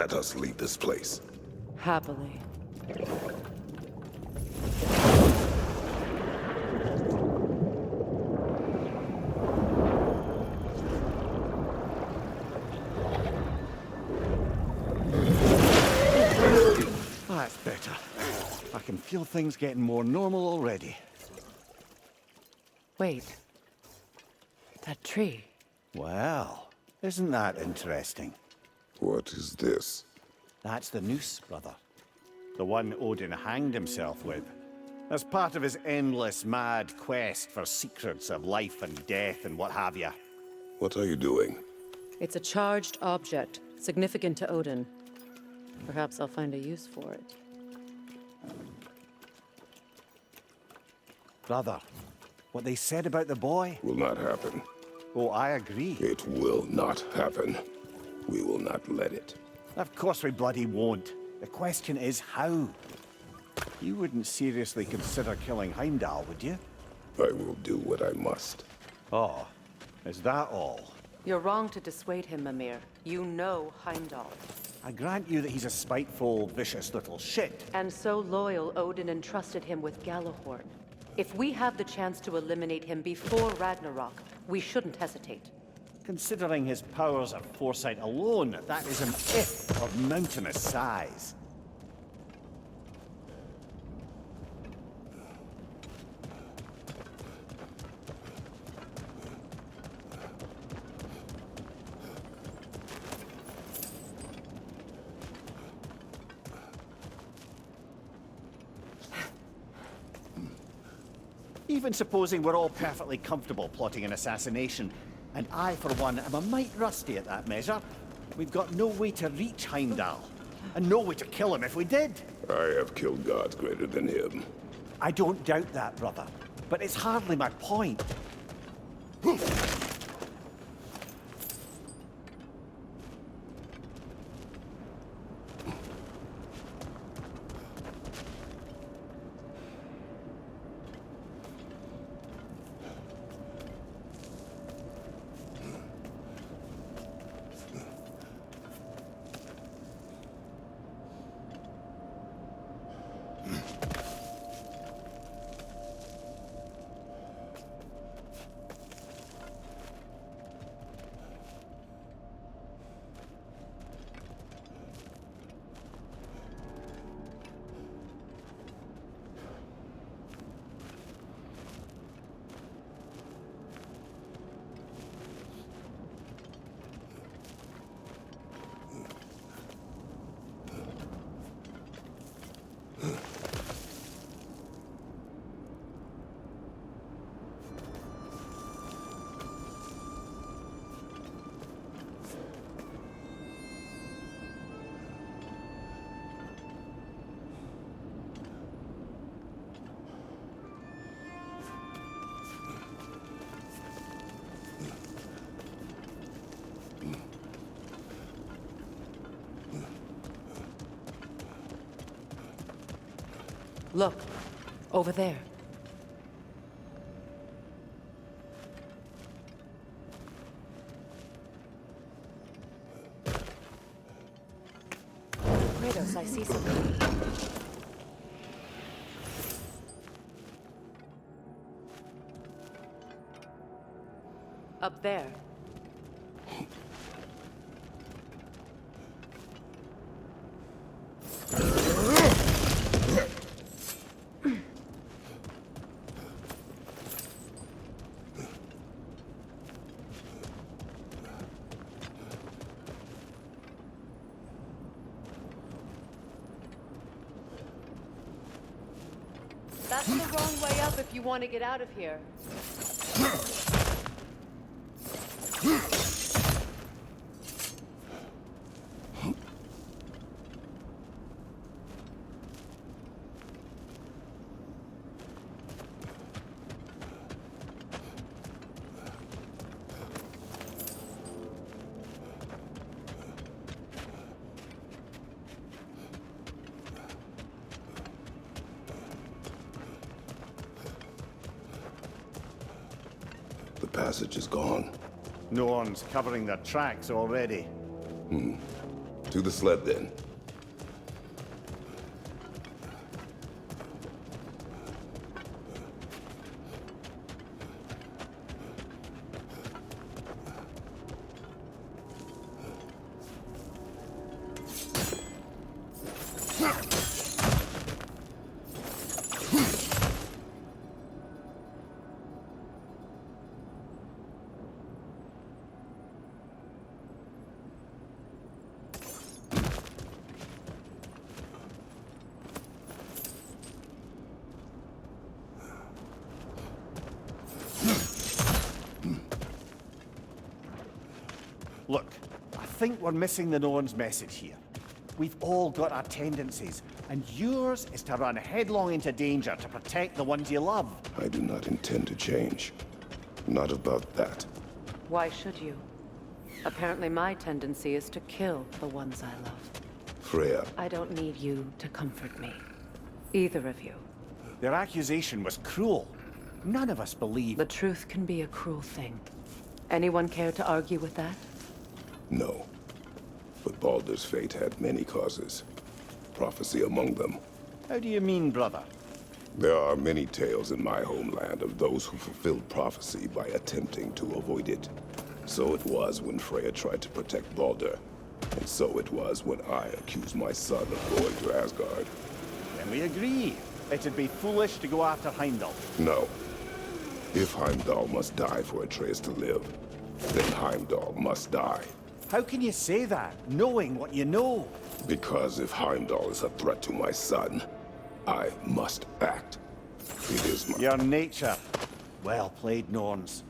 Let us leave this place. Happily. That's better. I can feel things getting more normal already. Wait. That tree. Well, isn't that interesting? What is this? That's the noose, brother. The one Odin hanged himself with. As part of his endless, mad quest for secrets of life and death and what have you. What are you doing? It's a charged object, significant to Odin. Perhaps I'll find a use for it. Brother, what they said about the boy? Will not happen. Oh, I agree. It will not happen. We will not let it. Of course we bloody won't. The question is how? You wouldn't seriously consider killing Heimdall, would you? I will do what I must. Oh, is that all? You're wrong to dissuade him, Mimir. You know Heimdall. I grant you that he's a spiteful, vicious little shit. And so loyal, Odin entrusted him with Galahorn. If we have the chance to eliminate him before Ragnarök, we shouldn't hesitate. Considering his powers of foresight alone, that is an if of mountainous size. Even supposing we're all perfectly comfortable plotting an assassination, and I, for one, am a mite rusty at that measure, we've got no way to reach Heimdall, and no way to kill him if we did. I have killed gods greater than him. I don't doubt that, brother, but it's hardly my point. Look, over there. Kratos, I see something. Up there. That's the wrong way up if you want to get out of here. The passage is gone. No one's covering their tracks already. To the sled, then. Look, I think we're missing the Norn's message here. We've all got our tendencies, and yours is to run headlong into danger to protect the ones you love. I do not intend to change. Not about that. Why should you? Apparently my tendency is to kill the ones I love. Freya, I don't need you to comfort me. Either of you. Their accusation was cruel. None of us believe... The truth can be a cruel thing. Anyone care to argue with that? no. But Baldur's fate had many causes. Prophecy among them. How do you mean, brother? There are many tales in my homeland of those who fulfilled prophecy by attempting to avoid it. So it was when Freya tried to protect Baldur. And so it was when I accused my son of going to Asgard. Then we agree. It'd be foolish to go after Heimdall. No. If Heimdall must die for Atreus to live, then Heimdall must die. How can you say that, knowing what you know? Because if Heimdall is a threat to my son, I must act. It is my... Your nature. Well played, Norns.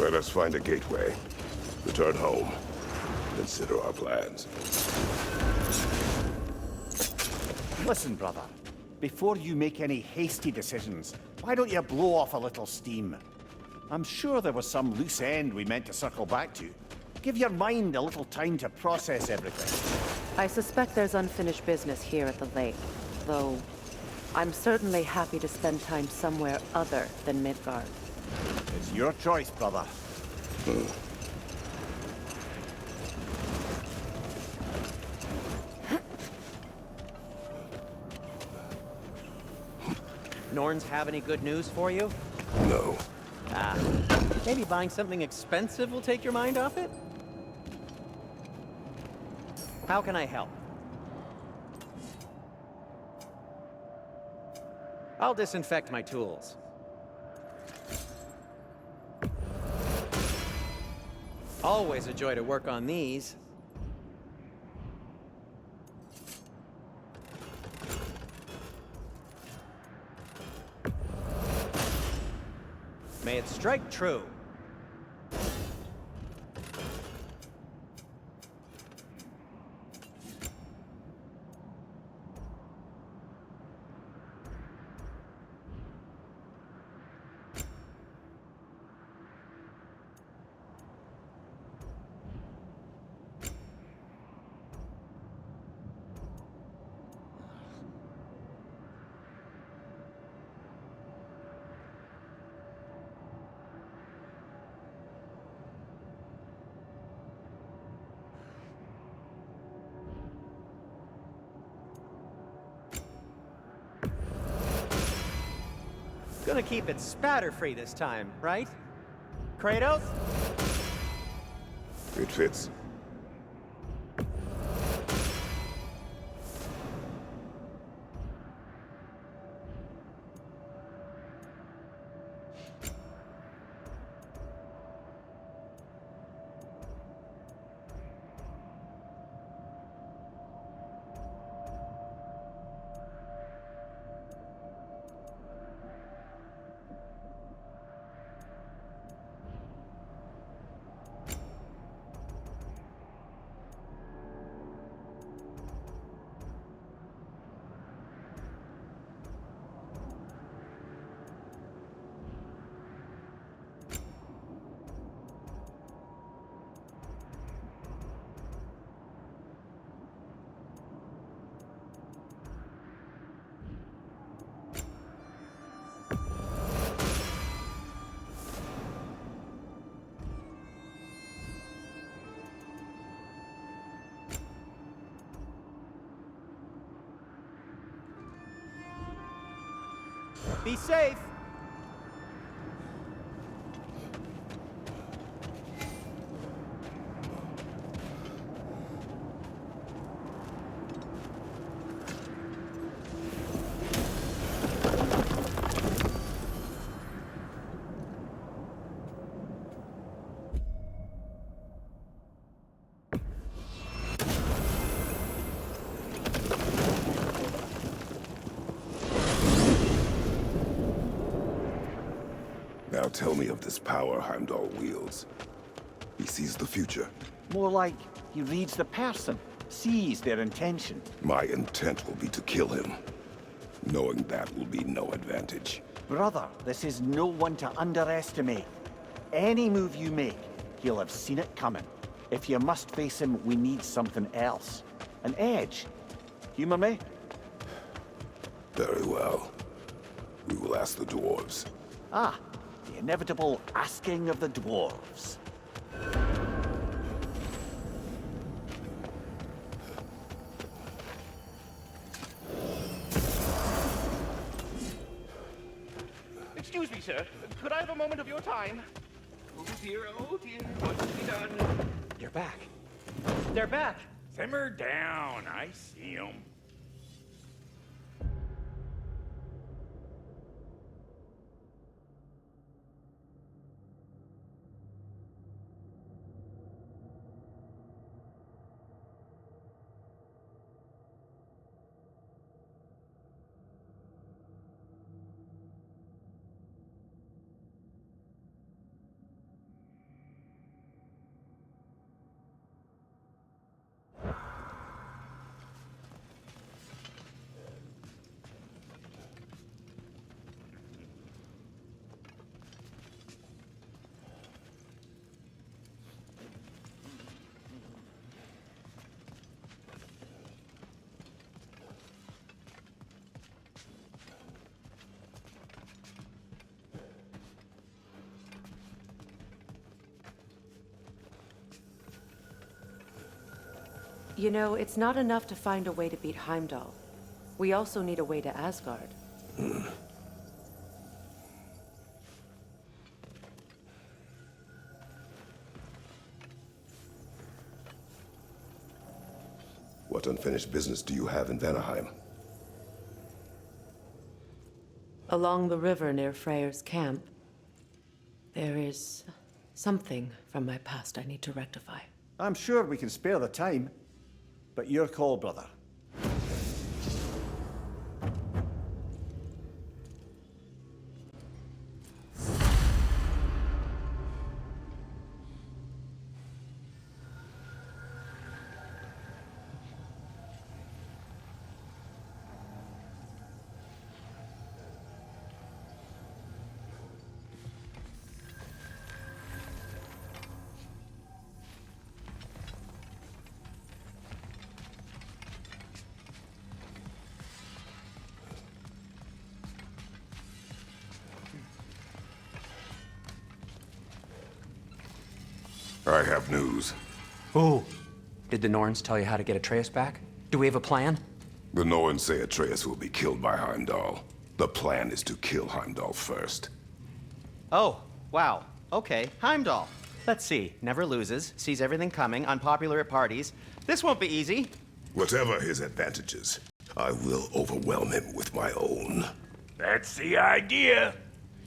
Let us find a gateway. Return home. Consider our plans. Listen, brother. Before you make any hasty decisions, why don't you blow off a little steam? I'm sure there was some loose end we meant to circle back to. Give your mind a little time to process everything. I suspect there's unfinished business here at the lake, though I'm certainly happy to spend time somewhere other than Midgard. It's your choice, brother. Norns have any good news for you? No. Ah, maybe buying something expensive will take your mind off it? How can I help? I'll disinfect my tools. Always a joy to work on these. May it strike true. Gonna keep it spatter-free this time, right? Kratos? It fits. Be safe! Now tell me of this power Heimdall wields. He sees the future. More like he reads the person, sees their intention. My intent will be to kill him. Knowing that will be no advantage. Brother, this is no one to underestimate. Any move you make, he'll have seen it coming. If you must face him, we need something else. An edge. Humor me? Very well. We will ask the dwarves. Ah, the inevitable asking of the dwarves. Excuse me, sir. Could I have a moment of your time? Oh dear, what's to be done? You're back. They're back! Simmer down, I see 'em. You know, it's not enough to find a way to beat Heimdall. We also need a way to Asgard. What unfinished business do you have in Vanaheim? Along the river near Freyr's camp, there is something from my past I need to rectify. I'm sure we can spare the time. But your call, brother. I have news. Oh. Did the Norns tell you how to get Atreus back? Do we have a plan? The Norns say Atreus will be killed by Heimdall. The plan is to kill Heimdall first. Oh, wow. Okay, Heimdall. Let's see. Never loses, sees everything coming, unpopular at parties. This won't be easy. Whatever his advantages, I will overwhelm him with my own. That's the idea.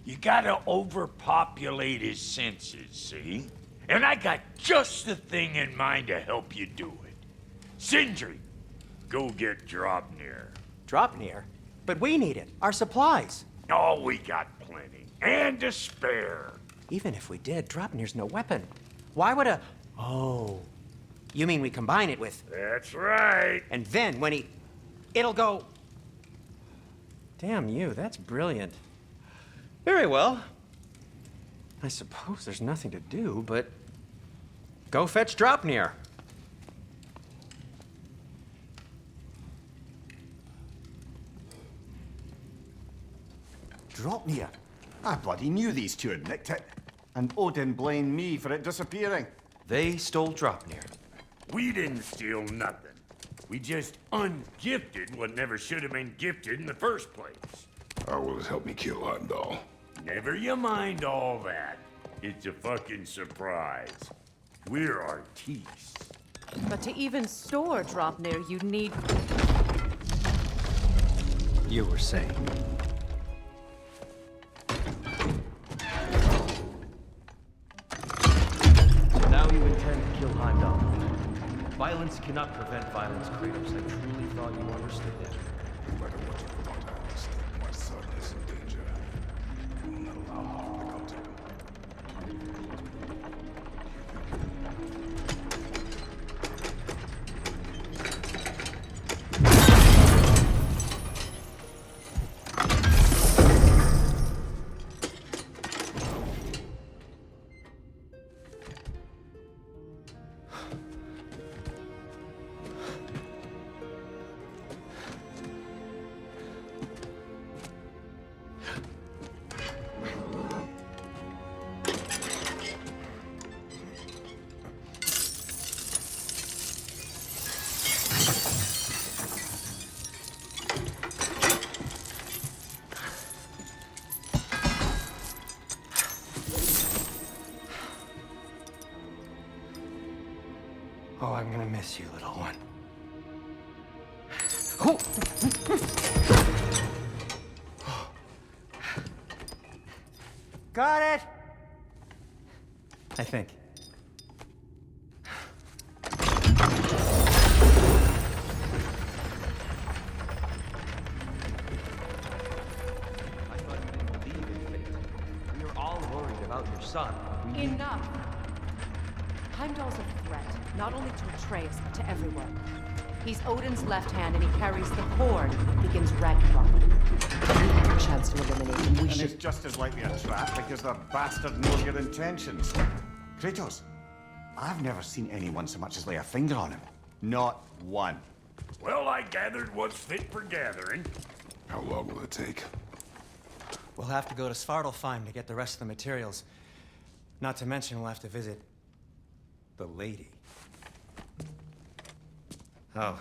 You gotta overpopulate his senses, see? And I got just the thing in mind to help you do it. Sindri, go get Draupnir. Draupnir? But we need it. Our supplies. Oh, we got plenty. And to spare. Even if we did, Draupnir's no weapon. Why would a... Oh. You mean we combine it with... That's right. And then when he... It'll go... Damn you, that's brilliant. Very well. I suppose there's nothing to do, but... Go fetch Draupnir. Draupnir? I bloody knew these two had nicked it. And Odin blamed me for it disappearing. They stole Draupnir. We didn't steal nothing. We just ungifted what never should have been gifted in the first place. How will it help me kill Heimdall? Never you mind all that. It's a fucking surprise. We're artistes. But to even store Draupnir, you'd need... You were saying. So now you intend to kill Heimdall. Violence cannot prevent violence, Kratos. I truly thought you understood that. No matter what you thought, I understood. My son is in danger. I will not allow harm to come to him. Oh, I'm gonna miss you, little one. Got it! I think. I thought you didn't believe in fate. We are all worried about your son. Enough! Heimdall's a threat, not only to Atreus, but to everyone. He's Odin's left hand, and he carries the cord that begins Ragnarök. We have a chance to eliminate him. We And should... it's just as likely a trap because the bastard knows your intentions. Kratos, I've never seen anyone so much as lay a finger on him. Not one. Well, I gathered what's fit for gathering. How long will it take? We'll have to go to Svartalfheim to get the rest of the materials. Not to mention we'll have to visit... the lady. Oh.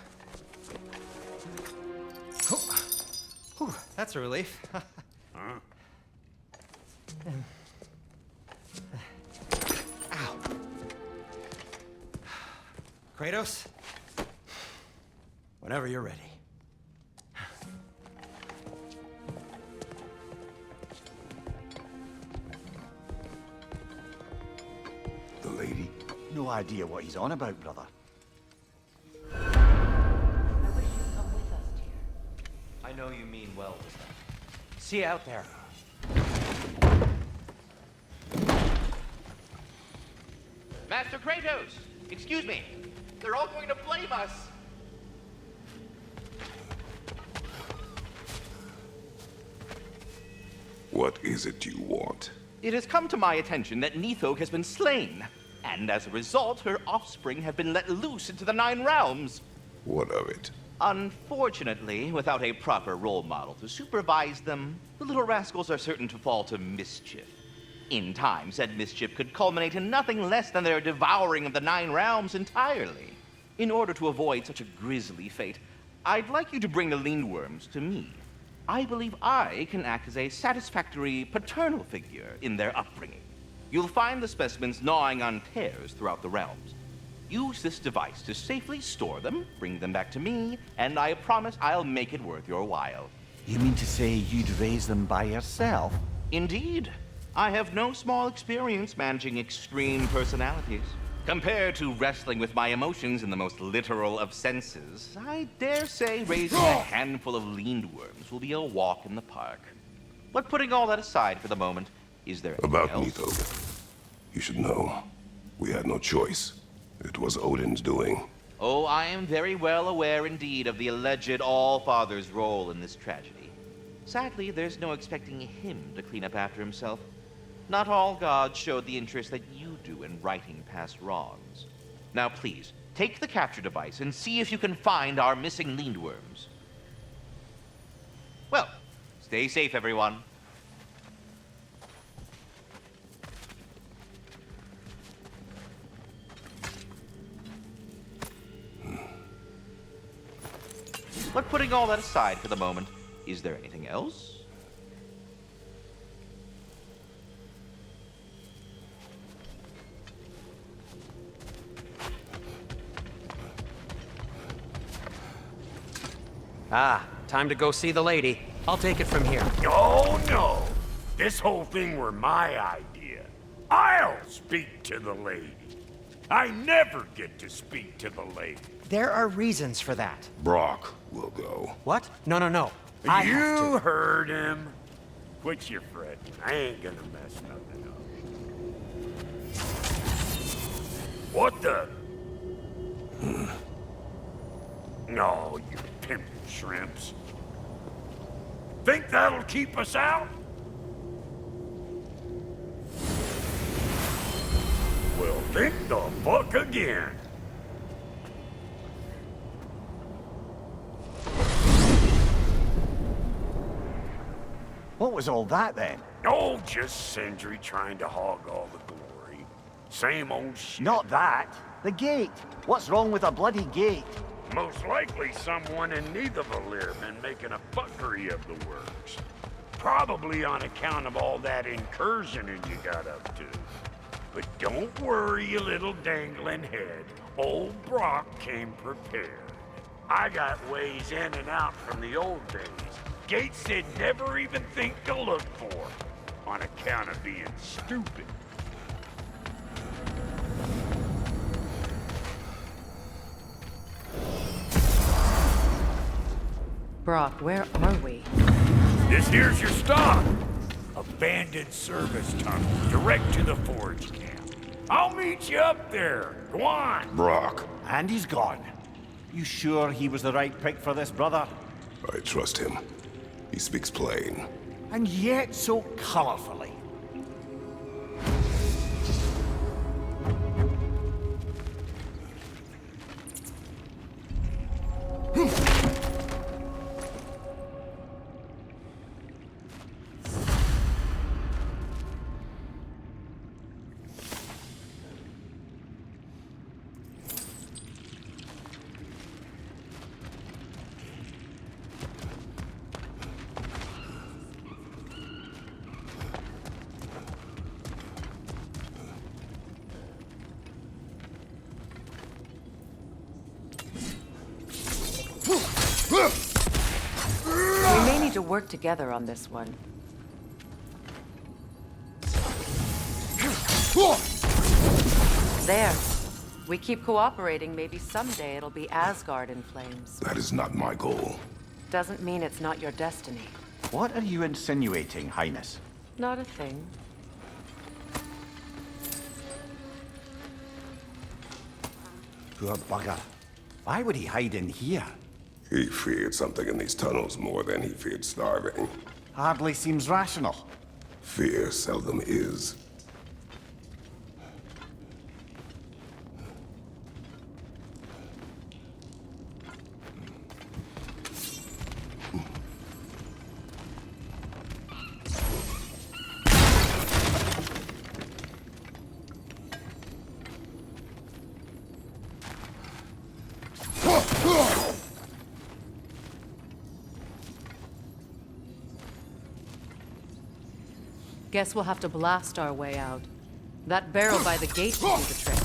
Whew, that's a relief. Ow. Kratos? Whenever you're ready. The lady? No idea what he's on about, brother. I wish you'd come with us, dear. I know you mean well. See you out there. Master Kratos! Excuse me. They're all going to blame us. What is it you want? It has come to my attention that Nithog has been slain, and as a result, her offspring have been let loose into the Nine Realms. What of it? Unfortunately, without a proper role model to supervise them, the little rascals are certain to fall to mischief. In time, said mischief could culminate in nothing less than their devouring of the Nine Realms entirely. In order to avoid such a grisly fate, I'd like you to bring the Lindworms to me. I believe I can act as a satisfactory paternal figure in their upbringing. You'll find the specimens gnawing on tears throughout the realms. Use this device to safely store them, bring them back to me, and I promise I'll make it worth your while. You mean to say you'd raise them by yourself? Indeed. I have no small experience managing extreme personalities. Compared to wrestling with my emotions in the most literal of senses, I dare say raising a handful of lindworms will be a walk in the park. But putting all that aside for the moment, is there anything About else? Nito, you should know. We had no choice. It was Odin's doing. Oh, I am very well aware indeed of the alleged All-Father's role in this tragedy. Sadly, there's no expecting him to clean up after himself. Not all gods showed the interest that you do in righting past wrongs. Now please, take the capture device and see if you can find our missing lindworms. Well, stay safe, everyone. But putting all that aside for the moment, is there anything else? Ah, time to go see the lady. I'll take it from here. Oh, no. This whole thing were my idea. I'll speak to the lady. I never get to speak to the lady. There are reasons for that. Brock will go. What? No, no, no. I have You to. heard him. Quit your fretting. I ain't gonna mess nothing up. What the? No, you pimpin' shrimps. Think that'll keep us out? Well, think the fuck again. What was all that then? Oh, just Sindri trying to hog all the glory. Same old shit. Not that. The gate. What's wrong with a bloody gate? Most likely someone in Nidavellir been making a fuckery of the works. Probably on account of all that incursioning you got up to. But don't worry, you little dangling head. Old Brock came prepared. I got ways in and out from the old days. Gates they'd never even think to look for, on account of being stupid. Brock, where are we? This here's your stop. Abandoned service tunnel, direct to the forge camp. I'll meet you up there. Go on. Brock, And he's gone. You sure he was the right pick for this, brother? I trust him. He speaks plain. And yet so colorfully. We may need to work together on this one. There. We keep cooperating, maybe someday it'll be Asgard in flames. That is not my goal. Doesn't mean it's not your destiny. What are you insinuating, Highness? Not a thing. Poor bugger. Why would he hide in here? He feared something in these tunnels more than he feared starving. Hardly seems rational. Fear seldom is. Guess we'll have to blast our way out. That barrel by the gate should do the trick.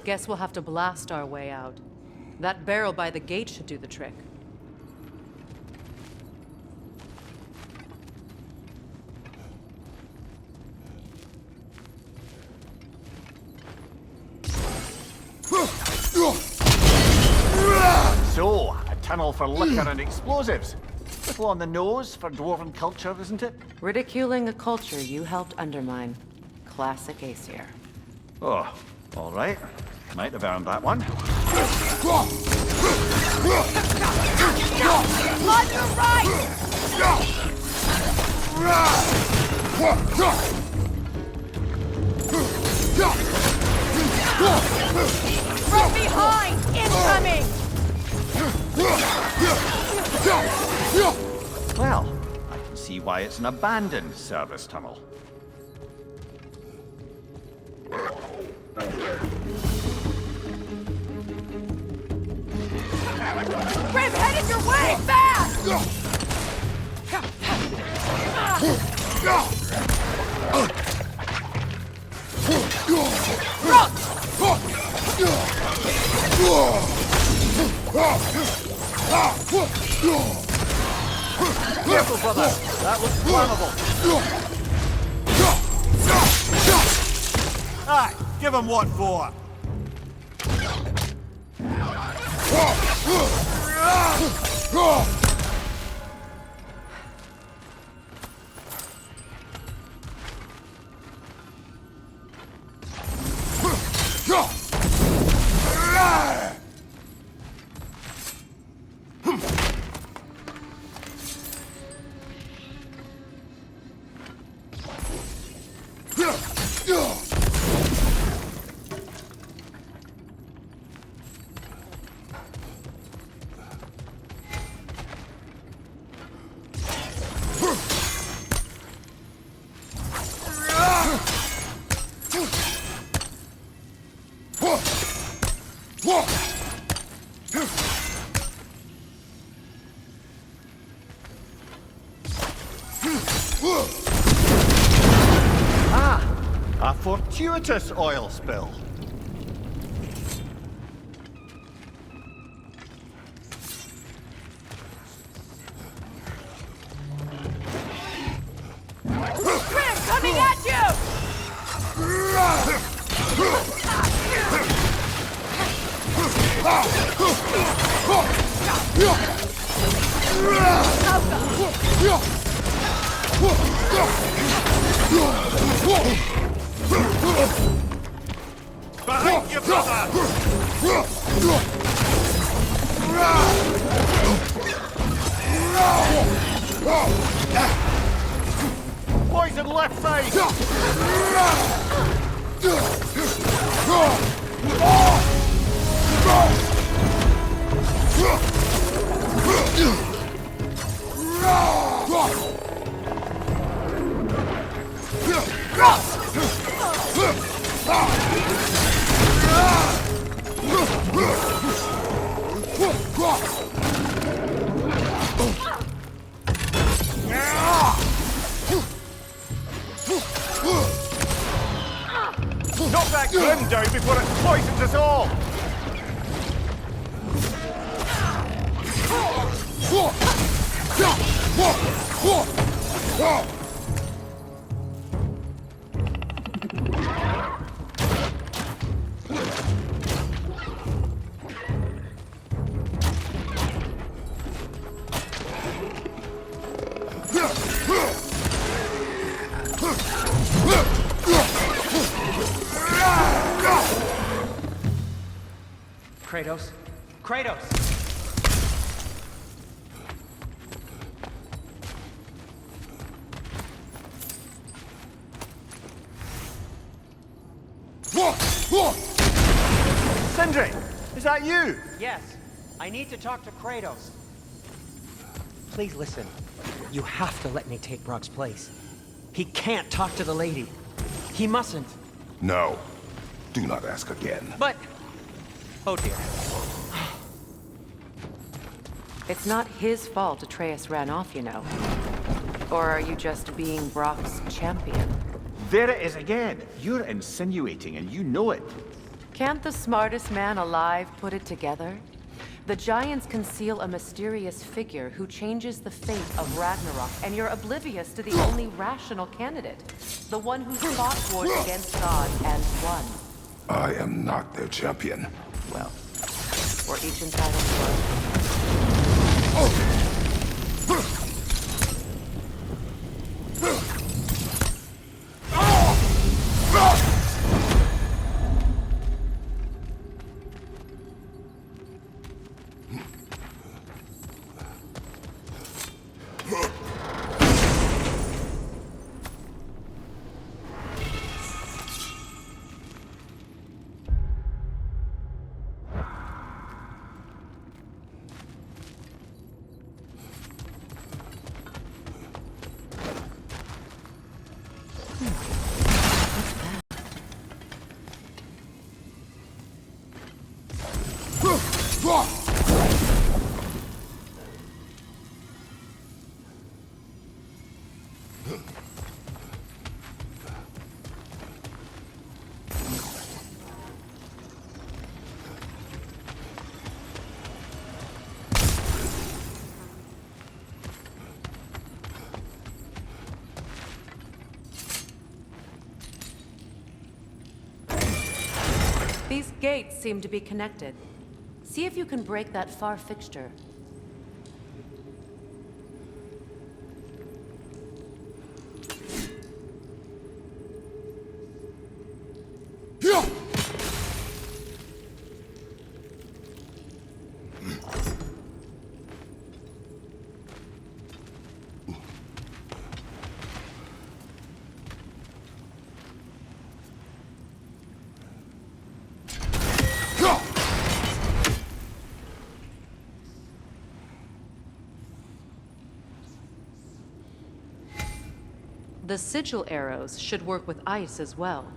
Guess we'll have to blast our way out. That barrel by the gate should do the trick. So, a tunnel for liquor and explosives. Little on the nose for dwarven culture, isn't it? Ridiculing a culture you helped undermine. Classic Aesir. Oh, all right. Might have earned that one. On your right! From behind! Incoming! Well, I can see why it's an abandoned service tunnel. Grim, headed your way! Fast! Careful, brother! That was flammable! Aye, give him what for! A fortuitous oil spill. Grim, coming at you! Behind you, brother! Poison left side! Knock that grim down before it poisons us all! Kratos? Kratos! Sindri! Is that you? Yes, I need to talk to Kratos. Please listen. You have to let me take Brock's place. He can't talk to the lady. He mustn't. No. Do not ask again. But... Oh dear. It's not his fault Atreus ran off, you know. Or are you just being Brock's champion? There it is again. You're insinuating and you know it. Can't the smartest man alive put it together? The Giants conceal a mysterious figure who changes the fate of Ragnarok, and you're oblivious to the only rational candidate. The one who's fought wars against God and won. I am not their champion. Well, we're each entitled to our... These gates seem to be connected. See if you can break that far fixture. The sigil arrows should work with ice as well.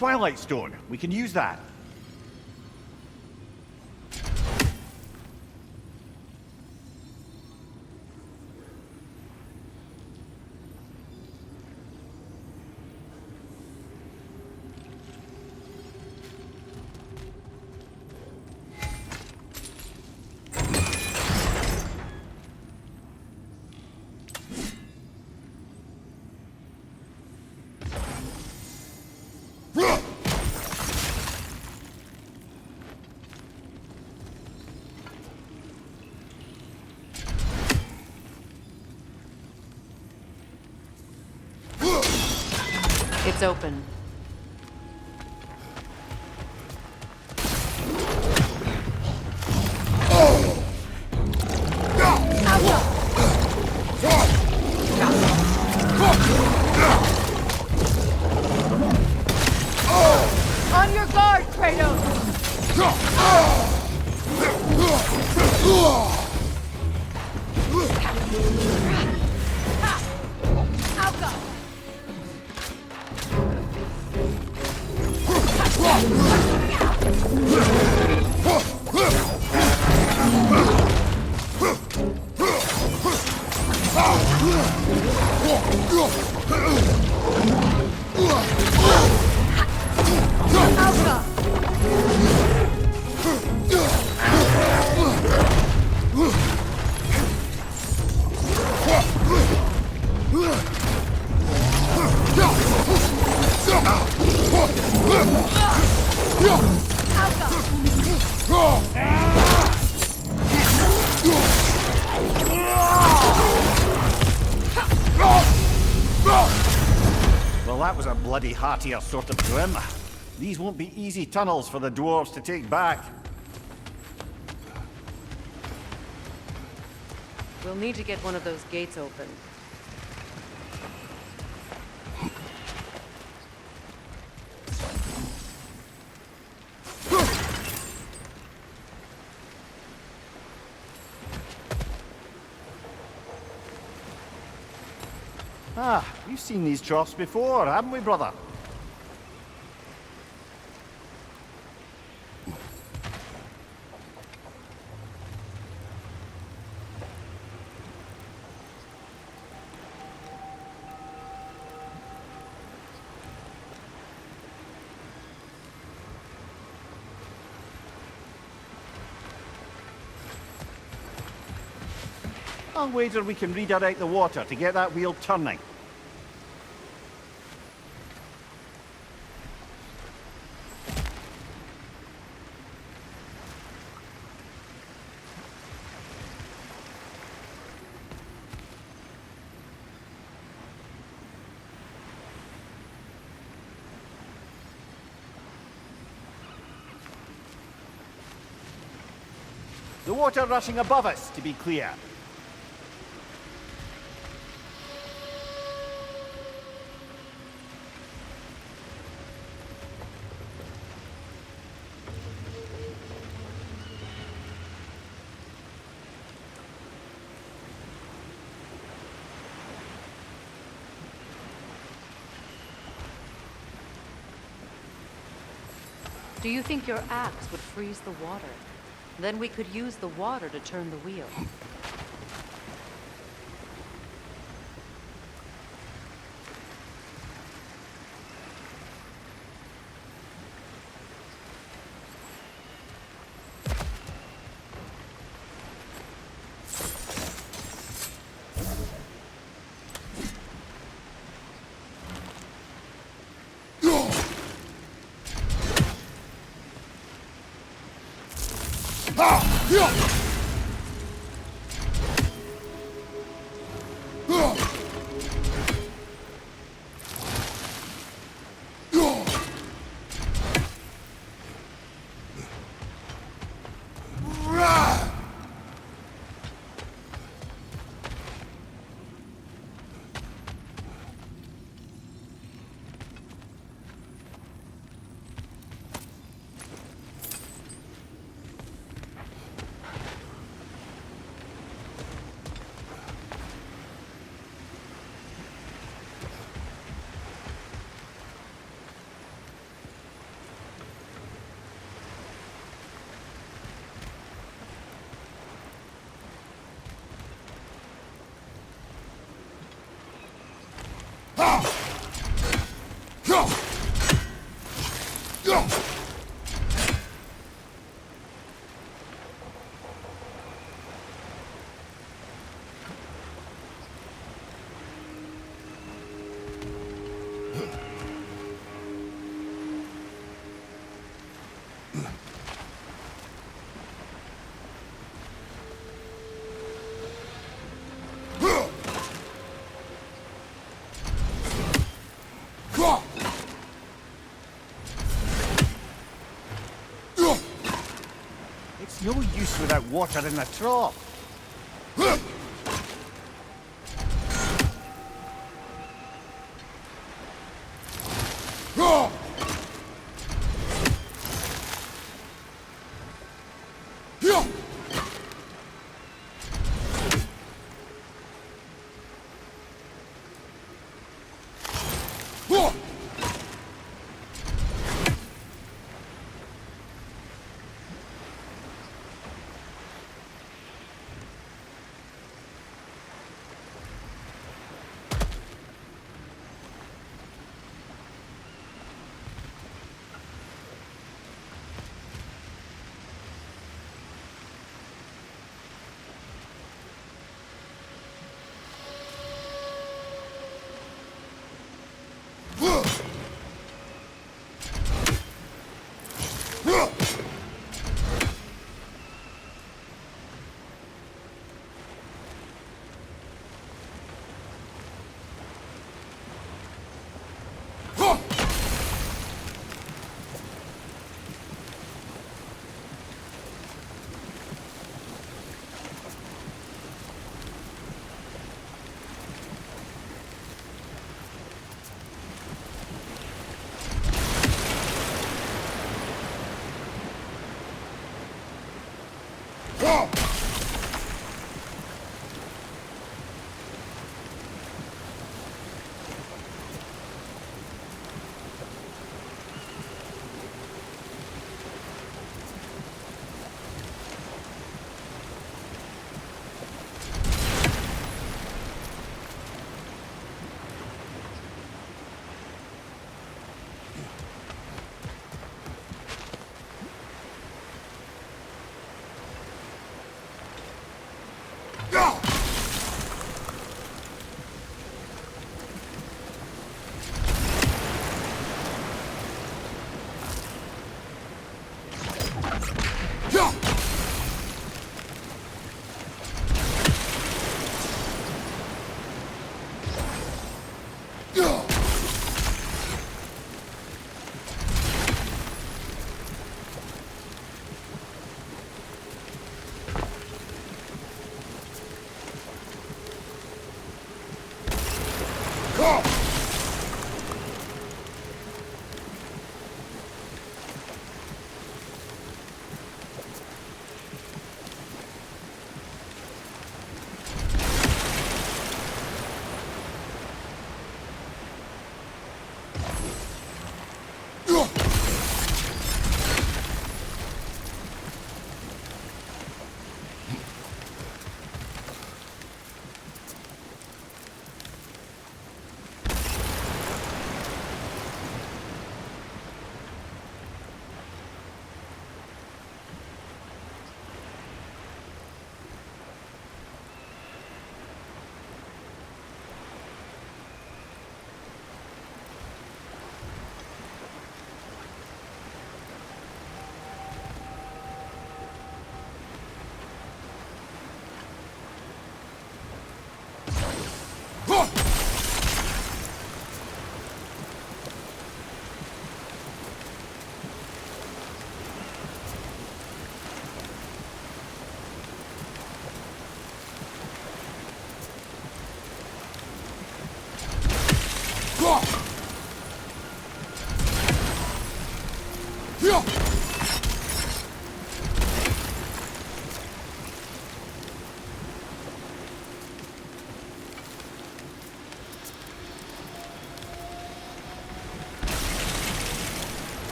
Twilight Stone. We can use that. It's open. On your guard, Kratos! Well, that was a bloody heartier sort of grim. These won't be easy tunnels for the dwarves to take back. We'll need to get one of those gates open. Ah, we've seen these troughs before, haven't we, brother? I'll wager we can redirect the water to get that wheel turning. The water rushing above us, to be clear. Do you think your axe would freeze the water? Then we could use the water to turn the wheel. It's no use without water in the trough.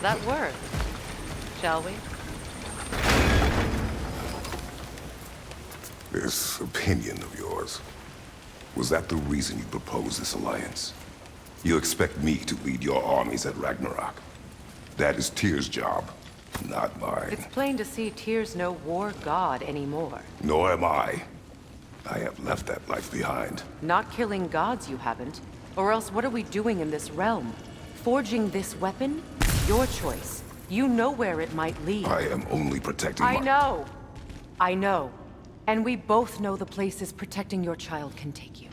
that work? Shall we? This opinion of yours, was that the reason you proposed this alliance? You expect me to lead your armies at Ragnarök? That is Tyr's job, not mine. It's plain to see Tyr's no war god anymore. Nor am I. I have left that life behind. Not killing gods, you haven't. Or else what are we doing in this realm? Forging this weapon? Your choice. You know where it might lead. I am only protecting I my... know. I know. And we both know the places protecting your child can take you.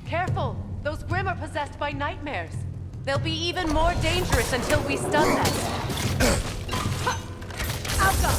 Careful! Those Grimm are possessed by nightmares. They'll be even more dangerous until we stun them. Alka!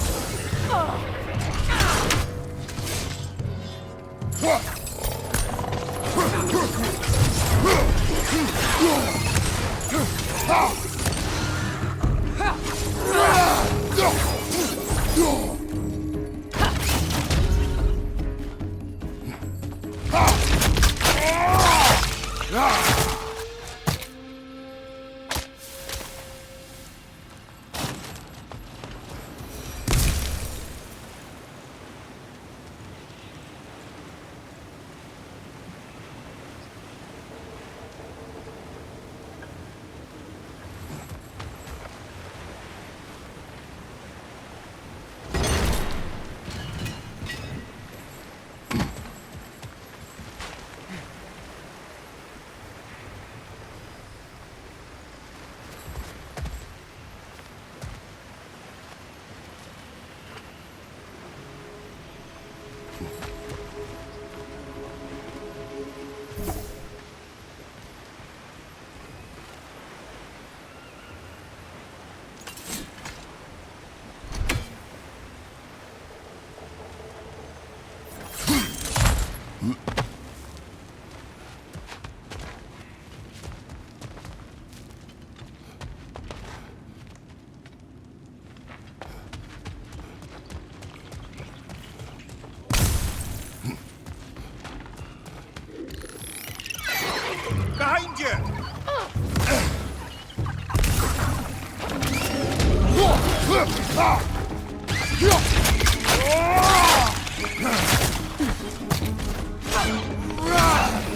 Behind you!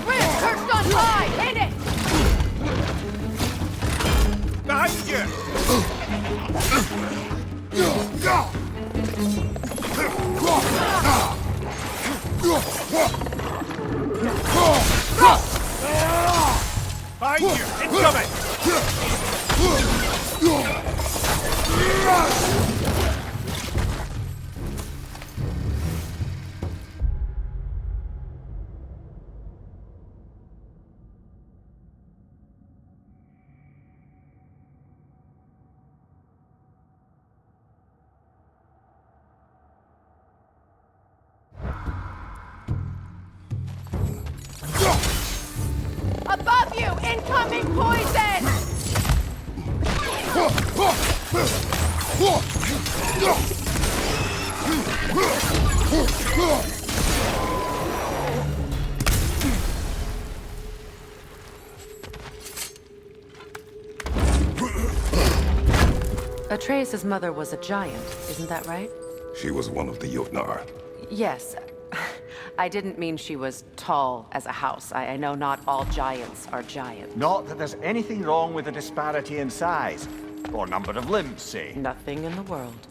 Rift perched on high! Hit it! Behind you! Behind you! Incoming! Above you! Incoming poison! Atreus' mother was a giant, isn't that right? She was one of the Jotnar. Yes. I didn't mean she was tall as a house. I know not all giants are giant. Not that there's anything wrong with the disparity in size. Or number of limbs, say. Nothing in the world.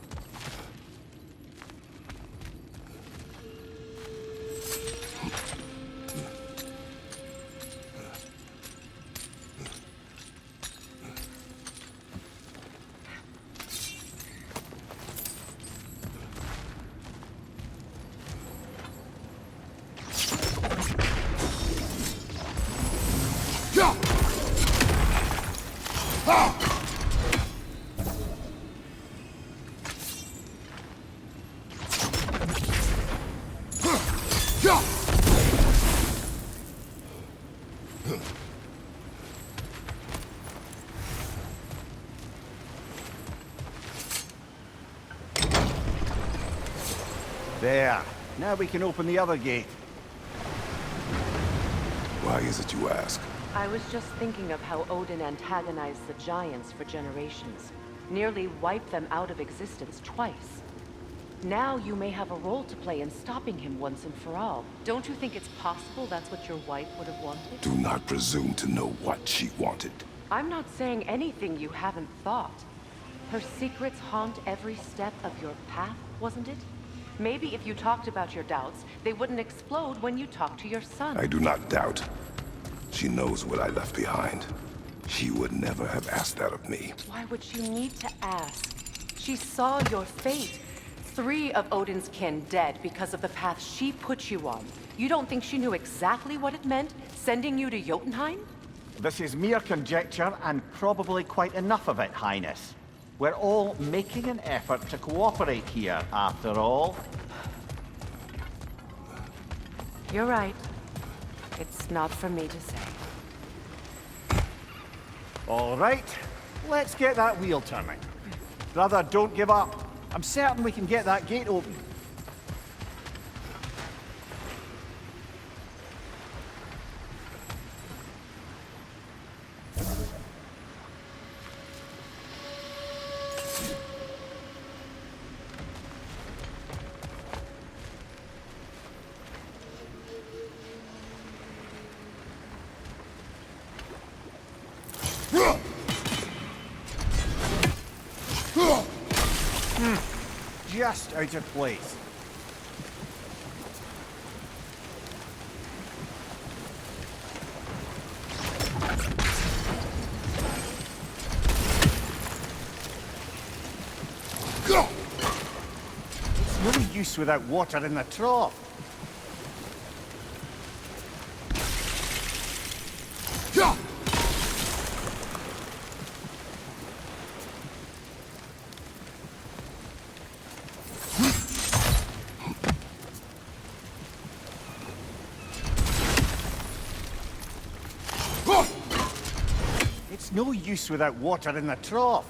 There. Now we can open the other gate. Why is it you ask? I was just thinking of how Odin antagonized the Giants for generations. Nearly wiped them out of existence twice. Now you may have a role to play in stopping him once and for all. Don't you think it's possible that's what your wife would have wanted? Do not presume to know what she wanted. I'm not saying anything you haven't thought. Her secrets haunt every step of your path, wasn't it? Maybe if you talked about your doubts, they wouldn't explode when you talked to your son. I do not doubt. She knows what I left behind. She would never have asked that of me. Why would she need to ask? She saw your fate. 3 of Odin's kin dead because of the path she put you on. You don't think she knew exactly what it meant, sending you to Jotunheim? This is mere conjecture, and probably quite enough of it, Highness. We're all making an effort to cooperate here, after all. You're right. It's not for me to say. All right, let's get that wheel turning. Brother, don't give up. I'm certain we can get that gate open. Just out of place. It's no use without water in the trough. It's no use without water in the trough.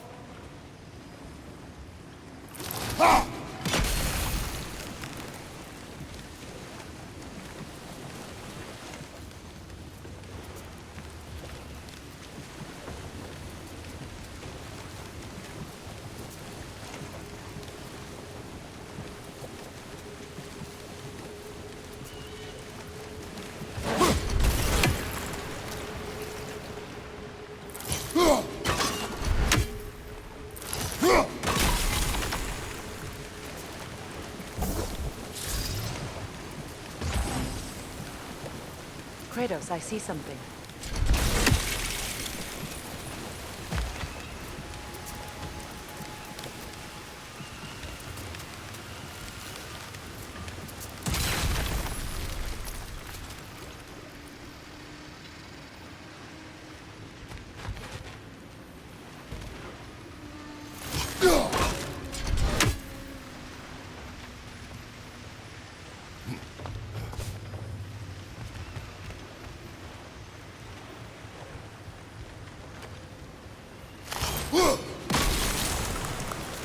Kratos, I see something.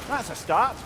That's a start.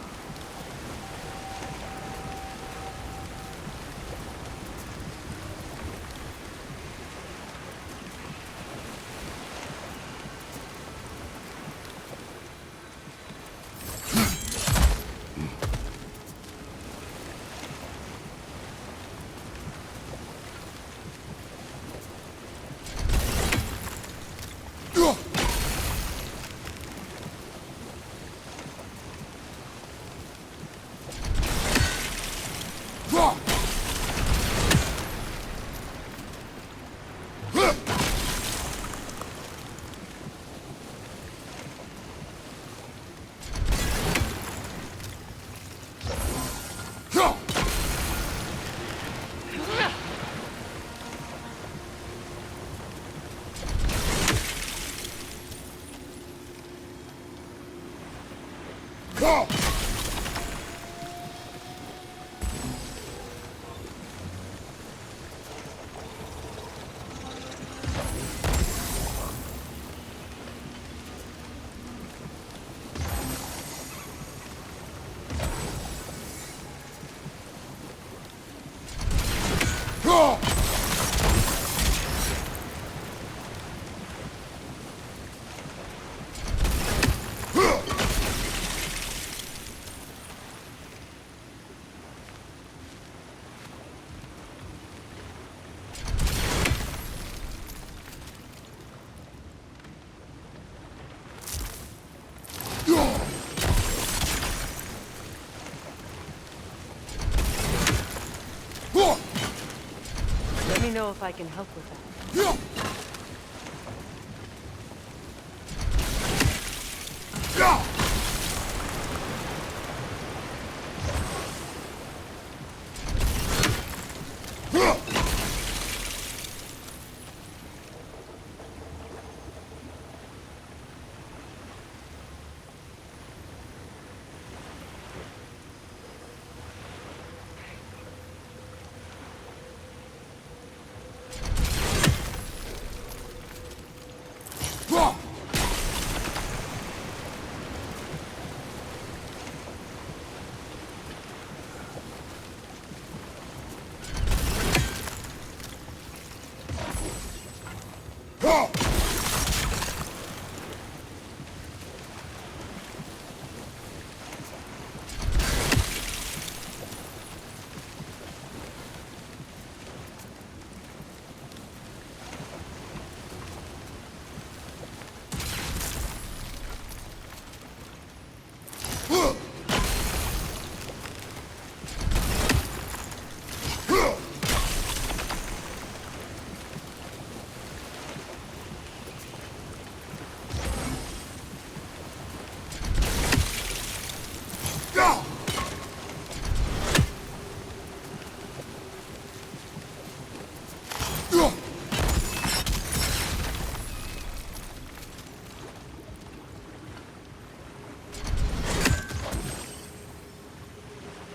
know if I can help with that.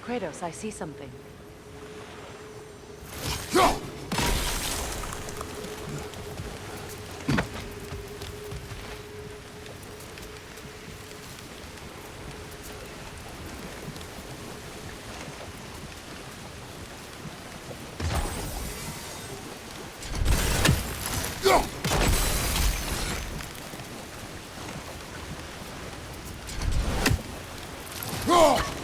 Kratos, I see something. Oh!